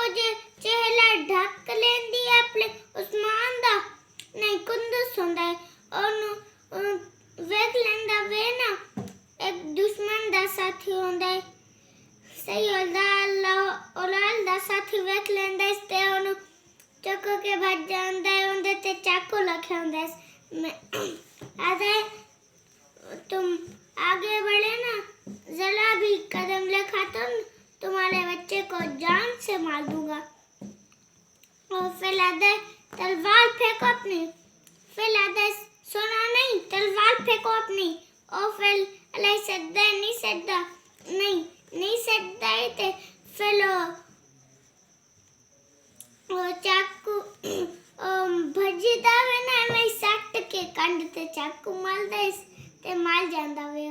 ਜੇ ਚਿਹਰਾ ਢੱਕ ਲੈਂਦੀ ਹੈ ਆਪਣੇ ਉਸਮਾਨ ਦਾ ਨਹੀਂ ਕੁੰਦਸ ਹੁੰਦਾ ਹੈ ਉਹਨੂੰ ਵੇਖ ਲੈਂਦਾ ਵੇ ਨਾ ਇੱਕ ਦੁਸ਼ਮਣ ਦਾ ਸਾਥੀ ਹੁੰਦਾ ਹੈ ਸਹੀ ਔਲਾਦ ਦਾ ਸਾਥੀ ਵੇਖ ਲੈਂਦਾ ਹੈ ਤੇ ਉਹਨੂੰ ਚੁੱਕ ਕੇ ਭੱਜ ਜਾਂਦਾ ਹੈ ਉਹਦੇ ਤੇ ਚਾਕੂ ਰੱਖਿਆ ਹੁੰਦਾ ਹੈ आधा तुम आगे बढ़े ना जरा भी कदम रखा तो तुम्हारे बच्चे को जान से मार दूंगा और फिर आधा तलवार फेंको अपनी फिर आधा सुना नहीं तलवार फेंको अपनी और फिर अल्लाह सद्दा नहीं सद्दा थे फिर वो चाकू भजी दावे ना मैं सट के कंड ते चाकू मार दे ते मार जांदा वे